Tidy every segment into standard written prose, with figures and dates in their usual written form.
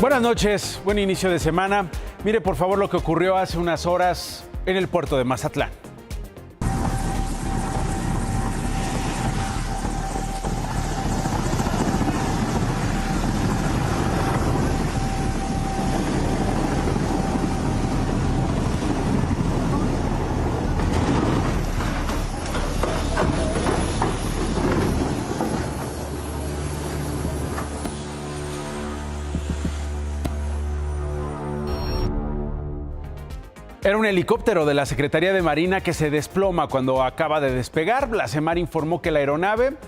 Buenas noches, buen inicio de semana. Mire por favor lo que ocurrió hace unas horas en el puerto de Mazatlán. Era un helicóptero de la Secretaría de Marina que se desploma cuando acaba de despegar. La Semar informó que la aeronave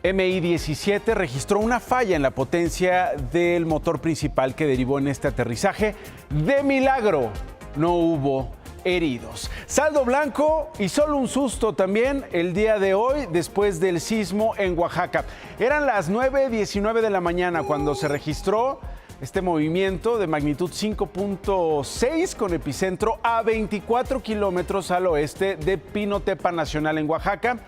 MI-17 registró una falla en la potencia del motor principal que derivó en este aterrizaje. De milagro, no hubo heridos. Saldo blanco y solo un susto también el día de hoy después del sismo en Oaxaca. Eran las 9:19 de la mañana cuando se registró este movimiento de magnitud 5.6 con epicentro a 24 kilómetros al oeste de Pinotepa Nacional en Oaxaca.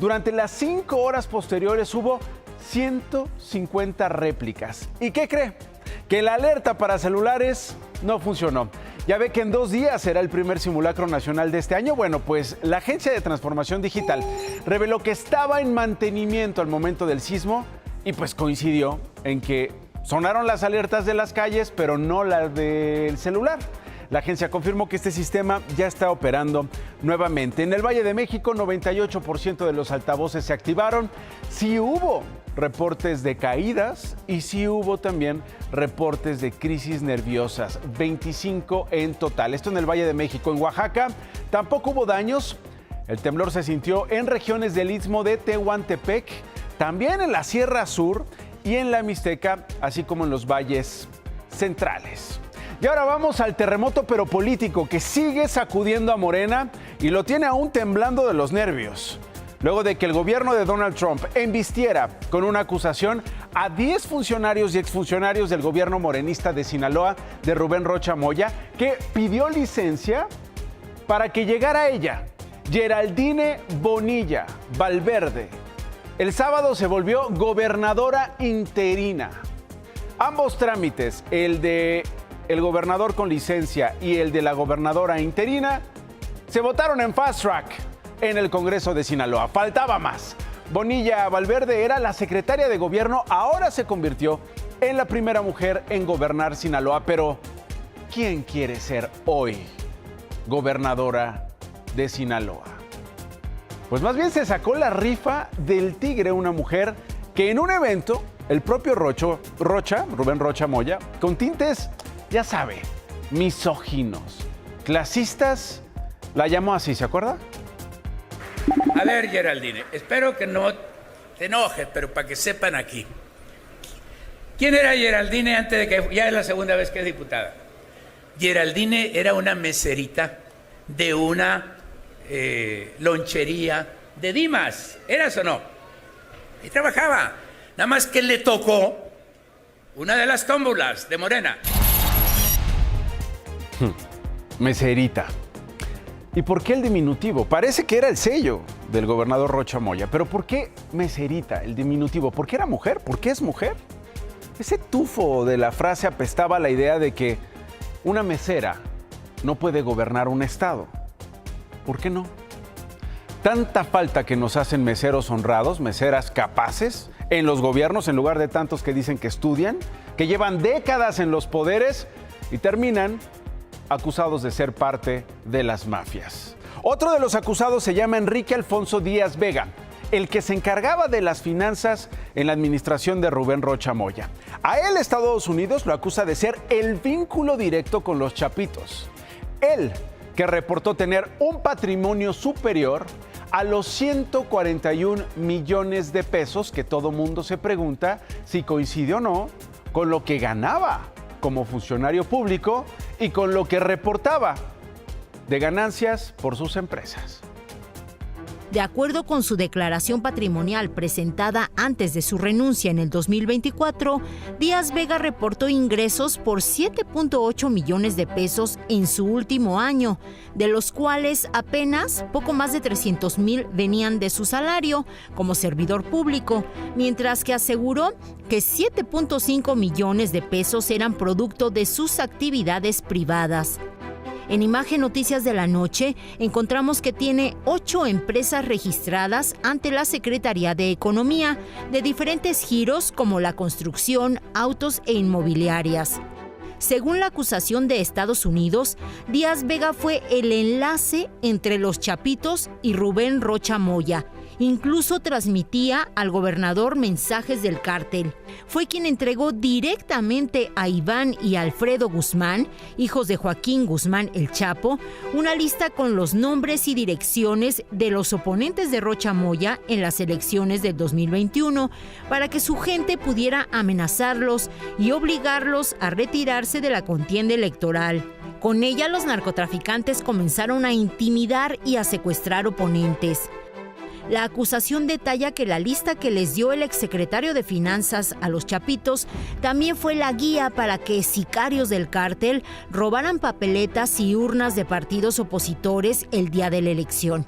Durante las 5 horas posteriores hubo 150 réplicas. ¿Y qué cree? Que la alerta para celulares no funcionó. Ya ve que en 2 días será el primer simulacro nacional de este año. Bueno, pues la Agencia de Transformación Digital reveló que estaba en mantenimiento al momento del sismo y pues coincidió en que sonaron las alertas de las calles, pero no las del celular. La agencia confirmó que este sistema ya está operando nuevamente. En el Valle de México, 98% de los altavoces se activaron. Sí hubo reportes de caídas y sí hubo también reportes de crisis nerviosas, 25 en total. Esto en el Valle de México. En Oaxaca tampoco hubo daños. El temblor se sintió en regiones del Istmo de Tehuantepec, también en la Sierra Sur y en la Mixteca, así como en los valles centrales. Y ahora vamos al terremoto pero político que sigue sacudiendo a Morena y lo tiene aún temblando de los nervios. Luego de que el gobierno de Donald Trump embistiera con una acusación a 10 funcionarios y exfuncionarios del gobierno morenista de Sinaloa, de Rubén Rocha Moya, que pidió licencia para que llegara ella, Geraldine Bonilla Valverde. El sábado se volvió gobernadora interina. Ambos trámites, el de el gobernador con licencia y el de la gobernadora interina, se votaron en fast track en el Congreso de Sinaloa. Faltaba más. Bonilla Valverde era la secretaria de gobierno, ahora se convirtió en la primera mujer en gobernar Sinaloa. Pero, ¿quién quiere ser hoy gobernadora de Sinaloa? Pues más bien se sacó la rifa del tigre, una mujer que en un evento, el propio Rubén Rocha Moya, con tintes, ya sabe, misóginos, clasistas, la llamó así, ¿se acuerda? A ver, Geraldine, espero que no te enojes, pero para que sepan aquí. ¿Quién era Geraldine antes de que ya es la segunda vez que es diputada? Geraldine era una meserita de una lonchería de Dimas, ¿eras o no? Y trabajaba, nada más que le tocó una de las tómbolas de Morena. Meserita. ¿Y por qué el diminutivo? Parece que era el sello del gobernador Rocha Moya, pero ¿por qué meserita, el diminutivo? ¿Por qué era mujer? ¿Por qué es mujer? Ese tufo de la frase apestaba la idea de que una mesera no puede gobernar un estado. ¿Por qué no? Tanta falta que nos hacen meseros honrados, meseras capaces en los gobiernos, en lugar de tantos que dicen que estudian, que llevan décadas en los poderes y terminan acusados de ser parte de las mafias. Otro de los acusados se llama Enrique Alfonso Díaz Vega, el que se encargaba de las finanzas en la administración de Rubén Rocha Moya. A él Estados Unidos lo acusa de ser el vínculo directo con los Chapitos. Él, que reportó tener un patrimonio superior a los 141 millones de pesos, que todo mundo se pregunta si coincide o no con lo que ganaba como funcionario público y con lo que reportaba de ganancias por sus empresas. De acuerdo con su declaración patrimonial presentada antes de su renuncia en el 2024, Díaz Vega reportó ingresos por 7.8 millones de pesos en su último año, de los cuales apenas poco más de 300,000 venían de su salario como servidor público, mientras que aseguró que 7.5 millones de pesos eran producto de sus actividades privadas. En Imagen Noticias de la Noche encontramos que tiene 8 empresas registradas ante la Secretaría de Economía de diferentes giros como la construcción, autos e inmobiliarias. Según la acusación de Estados Unidos, Díaz Vega fue el enlace entre los Chapitos y Rubén Rocha Moya. Incluso transmitía al gobernador mensajes del cártel. Fue quien entregó directamente a Iván y Alfredo Guzmán, hijos de Joaquín Guzmán el Chapo, una lista con los nombres y direcciones de los oponentes de Rocha Moya en las elecciones del 2021, para que su gente pudiera amenazarlos y obligarlos a retirarse de la contienda electoral. Con ella, los narcotraficantes comenzaron a intimidar y a secuestrar oponentes. La acusación detalla que la lista que les dio el exsecretario de Finanzas a los Chapitos también fue la guía para que sicarios del cártel robaran papeletas y urnas de partidos opositores el día de la elección.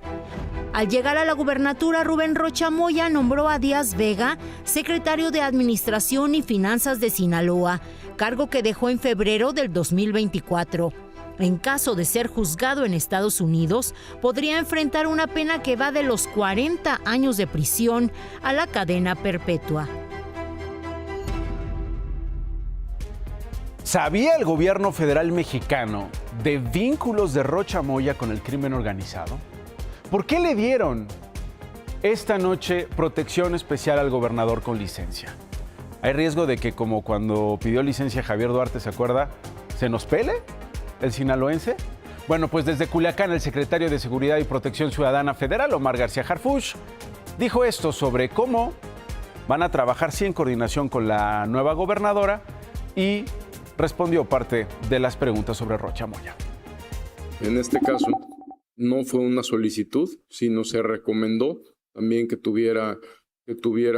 Al llegar a la gubernatura, Rubén Rocha Moya nombró a Díaz Vega secretario de Administración y Finanzas de Sinaloa, cargo que dejó en febrero del 2024. En caso de ser juzgado en Estados Unidos, podría enfrentar una pena que va de los 40 años de prisión a la cadena perpetua. ¿Sabía el gobierno federal mexicano de vínculos de Rocha Moya con el crimen organizado? ¿Por qué le dieron esta noche protección especial al gobernador con licencia? ¿Hay riesgo de que, como cuando pidió licencia Javier Duarte, ¿se acuerda?, se nos pele el sinaloense? Bueno, pues desde Culiacán, el secretario de Seguridad y Protección Ciudadana Federal, Omar García Harfuch, dijo esto sobre cómo van a trabajar sí en coordinación con la nueva gobernadora y respondió parte de las preguntas sobre Rocha Moya. En este caso, no fue una solicitud, sino se recomendó también que tuviera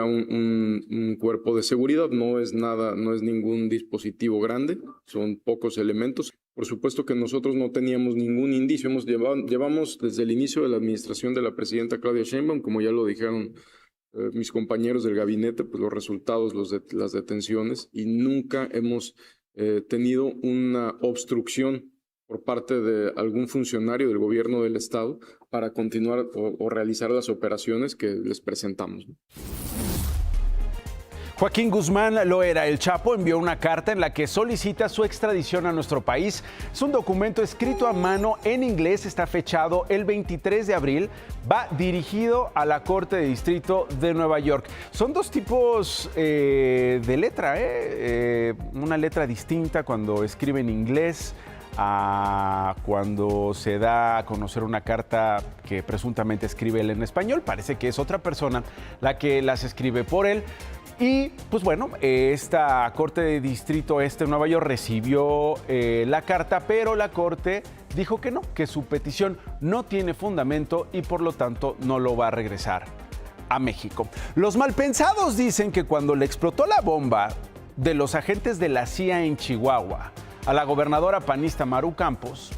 un cuerpo de seguridad. No es nada, no es ningún dispositivo grande, son pocos elementos. Por supuesto que nosotros no teníamos ningún indicio. Llevamos desde el inicio de la administración de la presidenta Claudia Sheinbaum, como ya lo dijeron mis compañeros del gabinete, pues los resultados, las detenciones, y nunca hemos tenido una obstrucción por parte de algún funcionario del gobierno del estado para continuar o realizar las operaciones que les presentamos. Joaquín Guzmán Loera, el Chapo, envió una carta en la que solicita su extradición a nuestro país. Es un documento escrito a mano en inglés, está fechado el 23 de abril, va dirigido a la Corte de Distrito de Nueva York. Son dos tipos de letra, una letra distinta cuando escribe en inglés a cuando se da a conocer una carta que presuntamente escribe él en español. Parece que es otra persona la que las escribe por él. Y pues bueno, esta Corte de Distrito Este de Nueva York recibió la carta, pero la Corte dijo que no, que su petición no tiene fundamento y por lo tanto no lo va a regresar a México. Los malpensados dicen que cuando le explotó la bomba de los agentes de la CIA en Chihuahua a la gobernadora panista Maru Campos,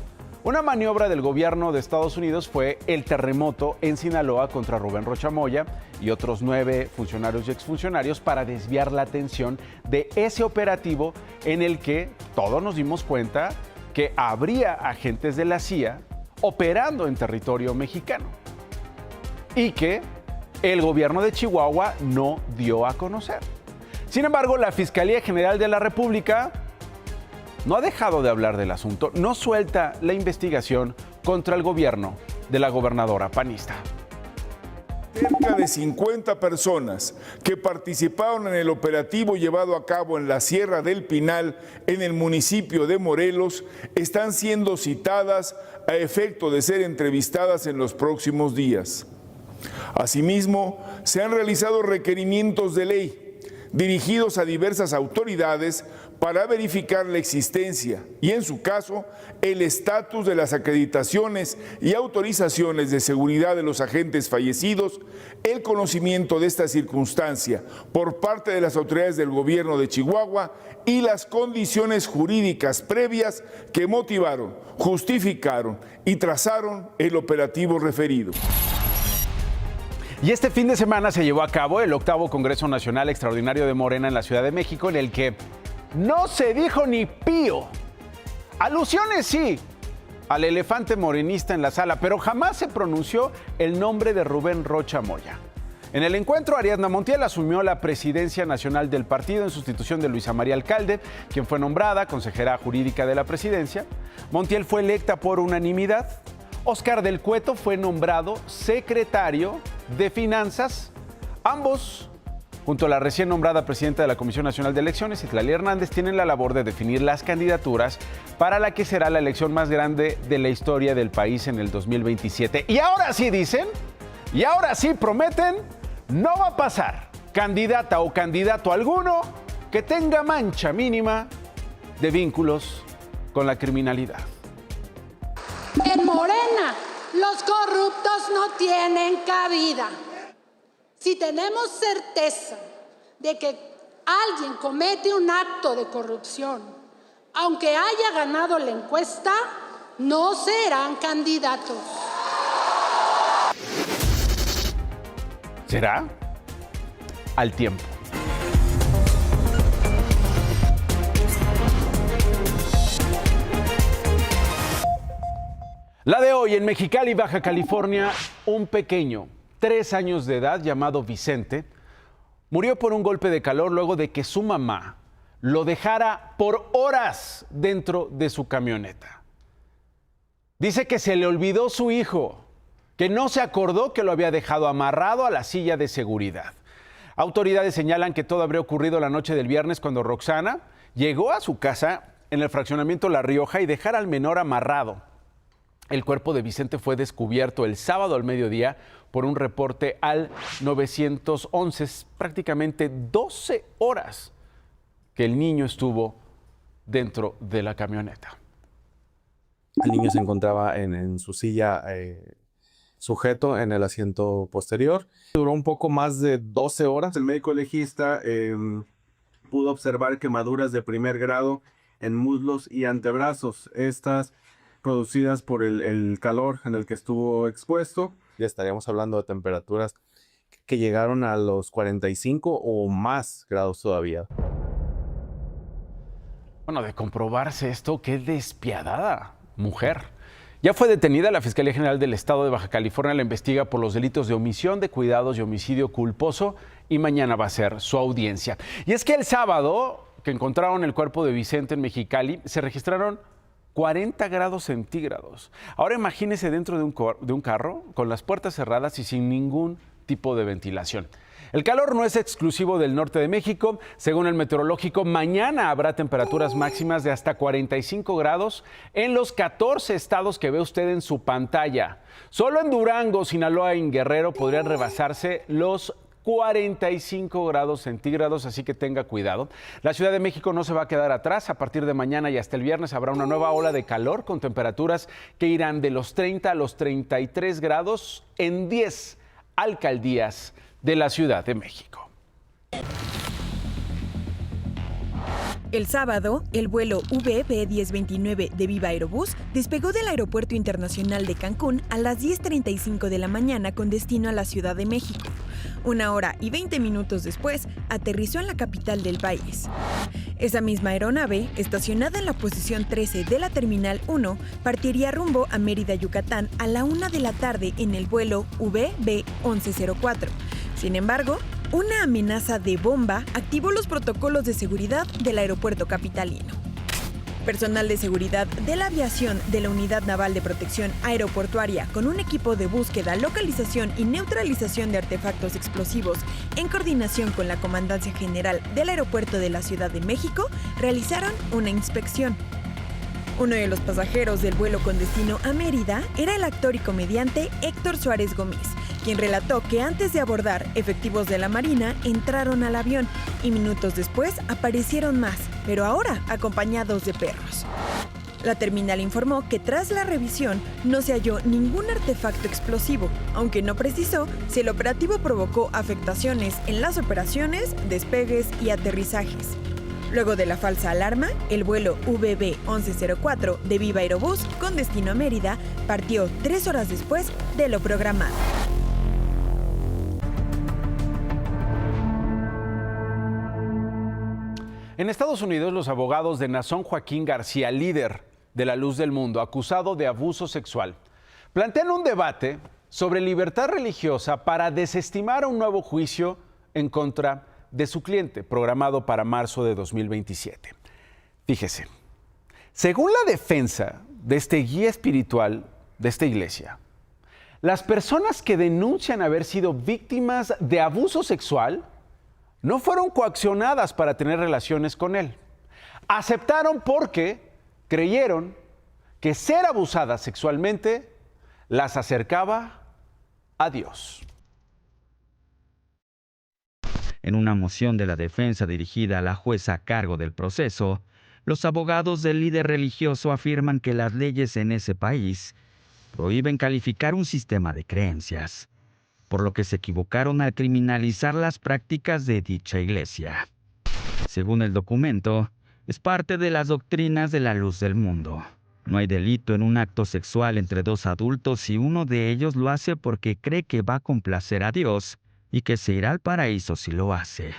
una maniobra del gobierno de Estados Unidos fue el terremoto en Sinaloa contra Rubén Rocha Moya y otros 9 funcionarios y exfuncionarios para desviar la atención de ese operativo en el que todos nos dimos cuenta que habría agentes de la CIA operando en territorio mexicano y que el gobierno de Chihuahua no dio a conocer. Sin embargo, la Fiscalía General de la República no ha dejado de hablar del asunto, no suelta la investigación contra el gobierno de la gobernadora panista. Cerca de 50 personas que participaron en el operativo llevado a cabo en la Sierra del Pinal, en el municipio de Morelos, están siendo citadas a efecto de ser entrevistadas en los próximos días. Asimismo, se han realizado requerimientos de ley dirigidos a diversas autoridades para verificar la existencia y, en su caso, el estatus de las acreditaciones y autorizaciones de seguridad de los agentes fallecidos, el conocimiento de esta circunstancia por parte de las autoridades del gobierno de Chihuahua y las condiciones jurídicas previas que motivaron, justificaron y trazaron el operativo referido. Y este fin de semana se llevó a cabo el 8º Congreso Nacional Extraordinario de Morena en la Ciudad de México, en el que no se dijo ni pío. Alusiones sí al elefante morenista en la sala, pero jamás se pronunció el nombre de Rubén Rocha Moya. En el encuentro, Ariadna Montiel asumió la presidencia nacional del partido en sustitución de Luisa María Alcalde, quien fue nombrada consejera jurídica de la presidencia. Montiel fue electa por unanimidad. Óscar del Cueto fue nombrado secretario de Finanzas. Ambos, junto a la recién nombrada presidenta de la Comisión Nacional de Elecciones, Itlali Hernández, tienen la labor de definir las candidaturas para la que será la elección más grande de la historia del país en el 2027. Y ahora sí dicen, y ahora sí prometen, no va a pasar candidata o candidato alguno que tenga mancha mínima de vínculos con la criminalidad. En Morena, los corruptos no tienen cabida. Si tenemos certeza de que alguien comete un acto de corrupción, aunque haya ganado la encuesta, no serán candidatos. ¿Será? Al tiempo. La de hoy, en Mexicali, Baja California, un pequeño, 3 años de edad, llamado Vicente, murió por un golpe de calor luego de que su mamá lo dejara por horas dentro de su camioneta. Dice que se le olvidó su hijo, que no se acordó que lo había dejado amarrado a la silla de seguridad. Autoridades señalan que todo habría ocurrido la noche del viernes cuando Roxana llegó a su casa en el fraccionamiento La Rioja y dejara al menor amarrado. El cuerpo de Vicente fue descubierto el sábado al mediodía por un reporte al 911, prácticamente 12 horas que el niño estuvo dentro de la camioneta. El niño se encontraba en su silla sujeto en el asiento posterior. Duró un poco más de 12 horas. El médico legista pudo observar quemaduras de primer grado en muslos y antebrazos. Estas producidas por el calor en el que estuvo expuesto. Ya estaríamos hablando de temperaturas que llegaron a los 45 o más grados todavía. Bueno, de comprobarse esto, qué despiadada mujer. Ya fue detenida. La Fiscalía General del Estado de Baja California la investiga por los delitos de omisión de cuidados y homicidio culposo y mañana va a ser su audiencia. Y es que el sábado que encontraron el cuerpo de Vicente en Mexicali, se registraron 40 grados centígrados. Ahora imagínese dentro de un carro con las puertas cerradas y sin ningún tipo de ventilación. El calor no es exclusivo del norte de México. Según el meteorológico, mañana habrá temperaturas máximas de hasta 45 grados en los 14 estados que ve usted en su pantalla. Solo en Durango, Sinaloa y Guerrero podrían rebasarse los 45 grados centígrados, así que tenga cuidado. La Ciudad de México no se va a quedar atrás. A partir de mañana y hasta el viernes habrá una nueva ola de calor con temperaturas que irán de los 30 a los 33 grados en 10 alcaldías de la Ciudad de México. El sábado, el vuelo VB1029 de Viva Aerobús despegó del Aeropuerto Internacional de Cancún a las 10:35 de la mañana con destino a la Ciudad de México. 1 hora y 20 minutos después, aterrizó en la capital del país. Esa misma aeronave, estacionada en la posición 13 de la Terminal 1, partiría rumbo a Mérida, Yucatán, a la 1 de la tarde en el vuelo VB1104. Sin embargo, una amenaza de bomba activó los protocolos de seguridad del aeropuerto capitalino. Personal de seguridad de la aviación de la Unidad Naval de Protección Aeroportuaria, con un equipo de búsqueda, localización y neutralización de artefactos explosivos, en coordinación con la Comandancia General del Aeropuerto de la Ciudad de México, realizaron una inspección. Uno de los pasajeros del vuelo con destino a Mérida era el actor y comediante Héctor Suárez Gómez, quien relató que antes de abordar, efectivos de la Marina entraron al avión y minutos después aparecieron más, pero ahora acompañados de perros. La terminal informó que tras la revisión no se halló ningún artefacto explosivo, aunque no precisó si el operativo provocó afectaciones en las operaciones, despegues y aterrizajes. Luego de la falsa alarma, el vuelo VB 1104 de Viva Aerobús con destino a Mérida partió 3 horas después de lo programado. En Estados Unidos, los abogados de Nazón Joaquín García, líder de La Luz del Mundo, acusado de abuso sexual, plantean un debate sobre libertad religiosa para desestimar un nuevo juicio en contra de su cliente, programado para marzo de 2027. Fíjese, según la defensa de este guía espiritual de esta iglesia, las personas que denuncian haber sido víctimas de abuso sexual no fueron coaccionadas para tener relaciones con él. Aceptaron porque creyeron que ser abusadas sexualmente las acercaba a Dios. En una moción de la defensa dirigida a la jueza a cargo del proceso, los abogados del líder religioso afirman que las leyes en ese país prohíben calificar un sistema de creencias, por lo que se equivocaron al criminalizar las prácticas de dicha iglesia. Según el documento, es parte de las doctrinas de La Luz del Mundo. No hay delito en un acto sexual entre dos adultos si uno de ellos lo hace porque cree que va a complacer a Dios y que se irá al paraíso si lo hace.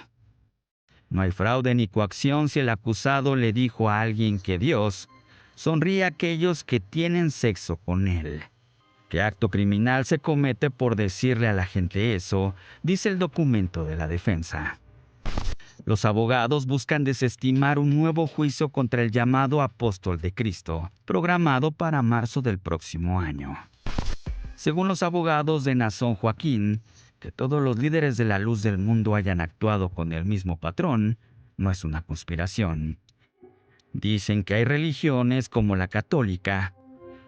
No hay fraude ni coacción si el acusado le dijo a alguien que Dios sonríe a aquellos que tienen sexo con él. ¿Qué acto criminal se comete por decirle a la gente eso?, dice el documento de la defensa. Los abogados buscan desestimar un nuevo juicio contra el llamado Apóstol de Cristo, programado para marzo del próximo año. Según los abogados de Nazón Joaquín, que todos los líderes de La Luz del Mundo hayan actuado con el mismo patrón no es una conspiración. Dicen que hay religiones como la católica,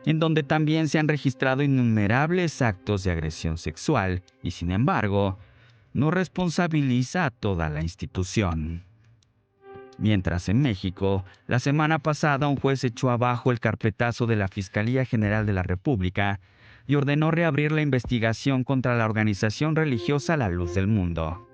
en donde también se han registrado innumerables actos de agresión sexual y, sin embargo, no responsabiliza a toda la institución. Mientras en México, la semana pasada un juez echó abajo el carpetazo de la Fiscalía General de la República y ordenó reabrir la investigación contra la organización religiosa La Luz del Mundo.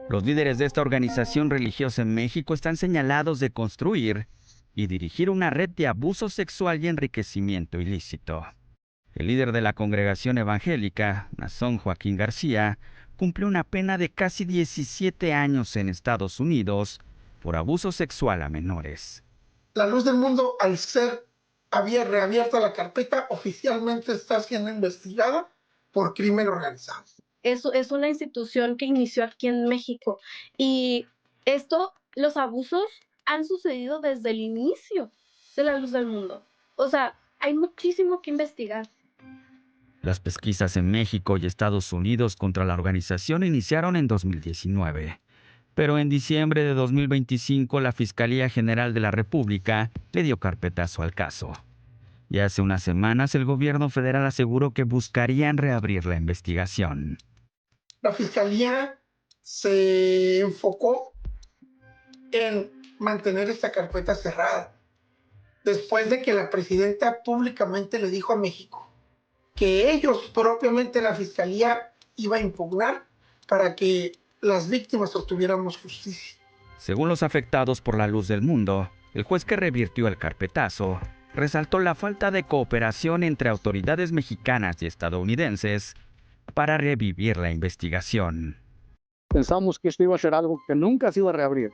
Los líderes de esta organización religiosa en México están señalados de construir y dirigir una red de abuso sexual y enriquecimiento ilícito. El líder de la congregación evangélica, Nazón Joaquín García, cumplió una pena de casi 17 años en Estados Unidos por abuso sexual a menores. La Luz del Mundo, al ser había reabierto la carpeta, oficialmente está siendo investigada por crimen organizado. Es una institución que inició aquí en México y los abusos han sucedido desde el inicio de La Luz del Mundo. O sea, hay muchísimo que investigar. Las pesquisas en México y Estados Unidos contra la organización iniciaron en 2019. Pero en diciembre de 2025 la Fiscalía General de la República le dio carpetazo al caso. Y hace unas semanas el gobierno federal aseguró que buscarían reabrir la investigación. La Fiscalía se enfocó en mantener esta carpeta cerrada, después de que la presidenta públicamente le dijo a México que ellos, propiamente la Fiscalía, iba a impugnar para que las víctimas obtuviéramos justicia. Según los afectados por La Luz del Mundo, el juez que revirtió el carpetazo resaltó la falta de cooperación entre autoridades mexicanas y estadounidenses para revivir la investigación. Pensamos que esto iba a ser algo que nunca se iba a reabrir,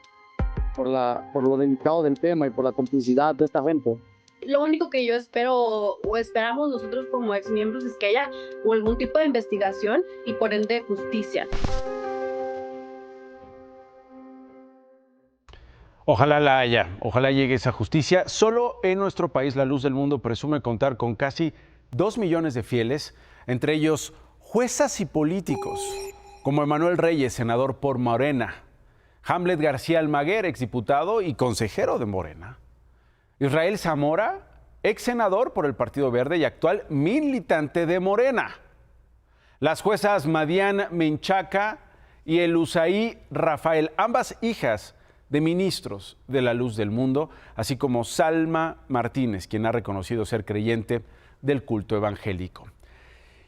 por lo delicado del tema y por la complicidad de esta gente. Lo único que yo espero o esperamos nosotros como exmiembros es que haya algún tipo de investigación y por ende justicia. Ojalá la haya, ojalá llegue esa justicia. Solo en nuestro país La Luz del Mundo presume contar con casi 2 millones de fieles, entre ellos juezas y políticos, como Emanuel Reyes, senador por Morena, Hamlet García Almaguer, exdiputado y consejero de Morena, Israel Zamora, ex senador por el Partido Verde y actual militante de Morena. Las juezas Madian Menchaca y Elusaí Rafael, ambas hijas de ministros de la Luz del Mundo, así como Salma Martínez, quien ha reconocido ser creyente del culto evangélico.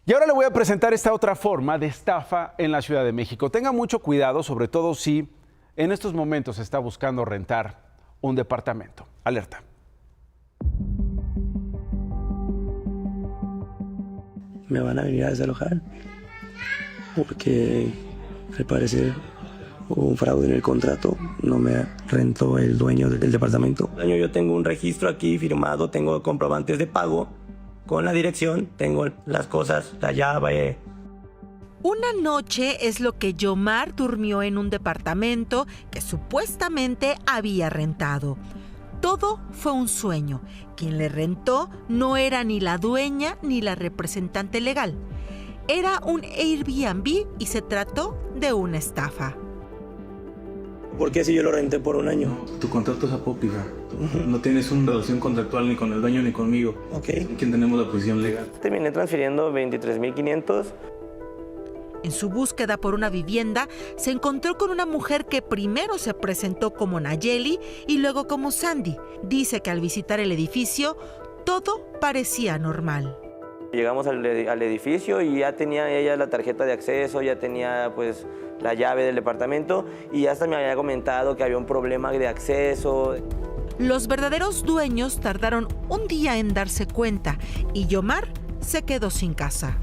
Y ahora le voy a presentar esta otra forma de estafa en la Ciudad de México. Tenga mucho cuidado, sobre todo si en estos momentos está buscando rentar un departamento. Alerta. Me van a venir a desalojar porque al parecer hubo un fraude en el contrato, no me rentó el dueño del departamento. Yo tengo un registro aquí firmado, tengo comprobantes de pago con la dirección, tengo las cosas, la llave. Una noche es lo que Yomar durmió en un departamento que supuestamente había rentado. Todo fue un sueño. Quien le rentó no era ni la dueña ni la representante legal. Era un Airbnb y se trató de una estafa. ¿Por qué si yo lo renté por un año? Tu contrato es apócrifa. No tienes una relación contractual ni con el dueño ni conmigo. Ok. ¿Quién tenemos la posición legal? Terminé transfiriendo 23,500. En su búsqueda por una vivienda, se encontró con una mujer que primero se presentó como Nayeli y luego como Sandy. Dice que al visitar el edificio, todo parecía normal. Llegamos al edificio y ya tenía ella la tarjeta de acceso, ya tenía pues la llave del departamento y hasta me había comentado que había un problema de acceso. Los verdaderos dueños tardaron un día en darse cuenta y Yomar se quedó sin casa.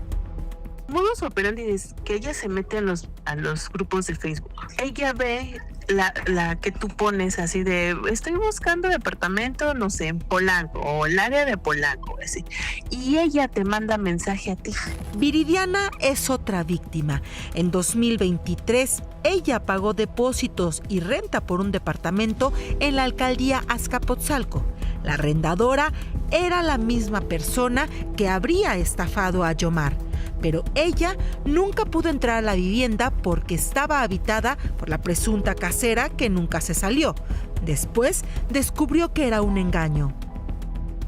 Modus operandi es que ella se mete a los grupos de Facebook. Ella ve la que tú pones así de estoy buscando departamento, no sé, en Polanco o el área de Polanco, así. Y ella te manda mensaje a ti. Viridiana es otra víctima. En 2023, ella pagó depósitos y renta por un departamento en la alcaldía Azcapotzalco. La arrendadora era la misma persona que habría estafado a Yomar. Pero ella nunca pudo entrar a la vivienda porque estaba habitada por la presunta casera que nunca se salió. Después descubrió que era un engaño.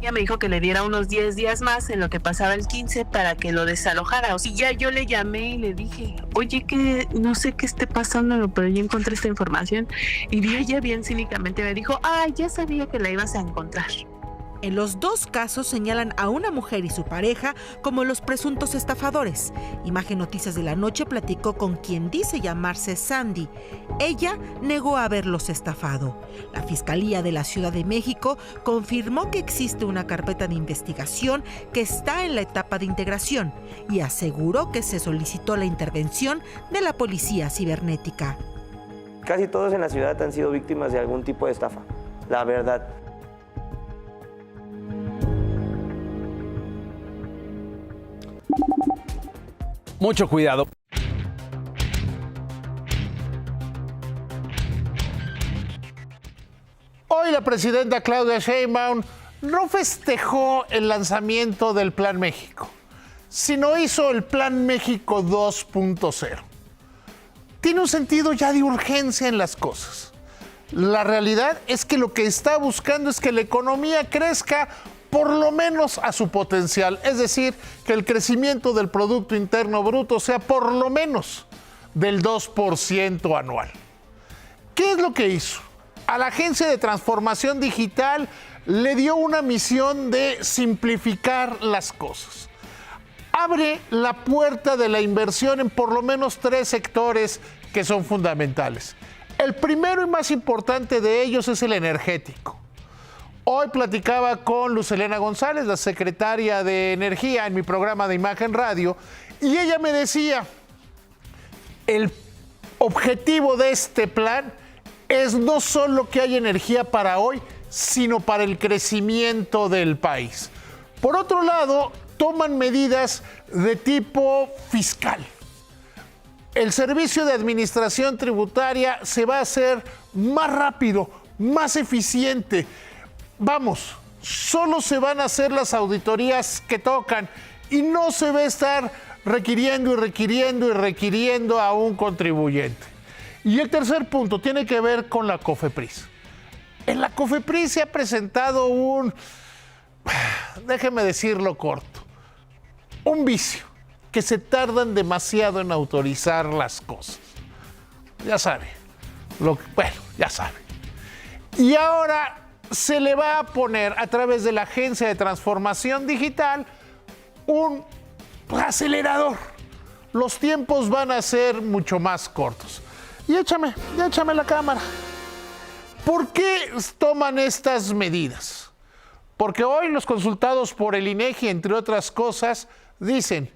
Ella me dijo que le diera unos 10 días más en lo que pasaba el 15 para que lo desalojara. Y ya yo le llamé y le dije, oye, que no sé qué esté pasando, pero yo encontré esta información. Y ella bien cínicamente me dijo, ya sabía que la ibas a encontrar. En los dos casos señalan a una mujer y su pareja como los presuntos estafadores. Imagen Noticias de la Noche platicó con quien dice llamarse Sandy. Ella negó haberlos estafado. La Fiscalía de la Ciudad de México confirmó que existe una carpeta de investigación que está en la etapa de integración y aseguró que se solicitó la intervención de la Policía Cibernética. Casi todos en la ciudad han sido víctimas de algún tipo de estafa, la verdad. Mucho cuidado. Hoy la presidenta Claudia Sheinbaum no festejó el lanzamiento del Plan México, sino hizo el Plan México 2.0. Tiene un sentido ya de urgencia en las cosas. La realidad es que lo que está buscando es que la economía crezca por lo menos a su potencial, es decir, que el crecimiento del Producto Interno Bruto sea por lo menos del 2% anual. ¿Qué es lo que hizo? A la Agencia de Transformación Digital le dio una misión de simplificar las cosas. Abre la puerta de la inversión en por lo menos 3 sectores que son fundamentales. El primero y más importante de ellos es el energético. Hoy platicaba con Luz Helena González, la secretaria de Energía, en mi programa de Imagen Radio, y ella me decía, el objetivo de este plan es no solo que haya energía para hoy, sino para el crecimiento del país. Por otro lado, toman medidas de tipo fiscal. El servicio de administración tributaria se va a hacer más rápido, más eficiente. Vamos, solo se van a hacer las auditorías que tocan y no se va a estar requiriendo a un contribuyente. Y el tercer punto tiene que ver con la COFEPRIS. En la COFEPRIS se ha presentado déjeme decirlo corto, un vicio. que se tardan demasiado en autorizar las cosas. Ya sabe. Bueno, ya sabe. Y ahora se le va a poner a través de la Agencia de Transformación Digital un acelerador. Los tiempos van a ser mucho más cortos. Y échame la cámara. ¿Por qué toman estas medidas? Porque hoy los consultados por el INEGI, entre otras cosas, dicen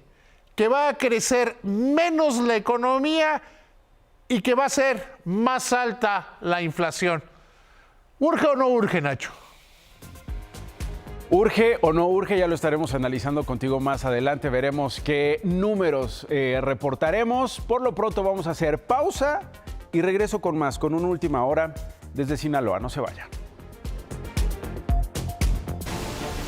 que va a crecer menos la economía y que va a ser más alta la inflación. ¿Urge o no urge, Nacho? ¿Urge o no urge? Ya lo estaremos analizando contigo más adelante. Veremos qué números reportaremos. Por lo pronto vamos a hacer pausa y regreso con más, con una última hora desde Sinaloa. No se vaya.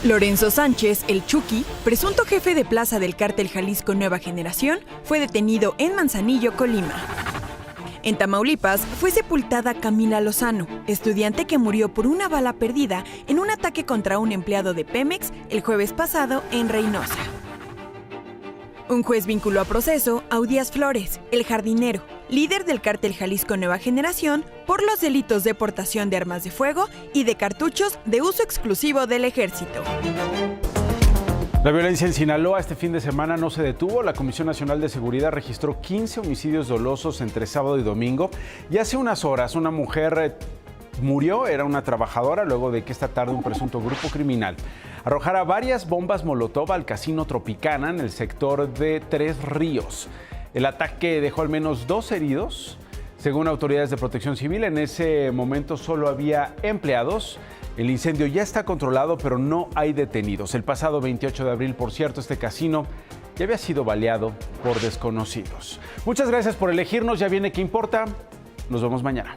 Lorenzo Sánchez, el Chucky, presunto jefe de plaza del cártel Jalisco Nueva Generación, fue detenido en Manzanillo, Colima. En Tamaulipas fue sepultada Camila Lozano, estudiante que murió por una bala perdida en un ataque contra un empleado de Pemex el jueves pasado en Reynosa. Un juez vinculó a proceso a Udías Flores, el jardinero, líder del cártel Jalisco Nueva Generación, por los delitos de portación de armas de fuego y de cartuchos de uso exclusivo del ejército. La violencia en Sinaloa este fin de semana no se detuvo. La Comisión Nacional de Seguridad registró 15 homicidios dolosos entre sábado y domingo. Y hace unas horas una mujer murió, era una trabajadora, luego de que esta tarde un presunto grupo criminal arrojara varias bombas Molotov al casino Tropicana en el sector de Tres Ríos. El ataque dejó al menos 2 heridos. Según autoridades de protección civil, en ese momento solo había empleados. El incendio ya está controlado, pero no hay detenidos. El pasado 28 de abril, por cierto, este casino ya había sido baleado por desconocidos. Muchas gracias por elegirnos. Ya viene ¿Qué importa? Nos vemos mañana.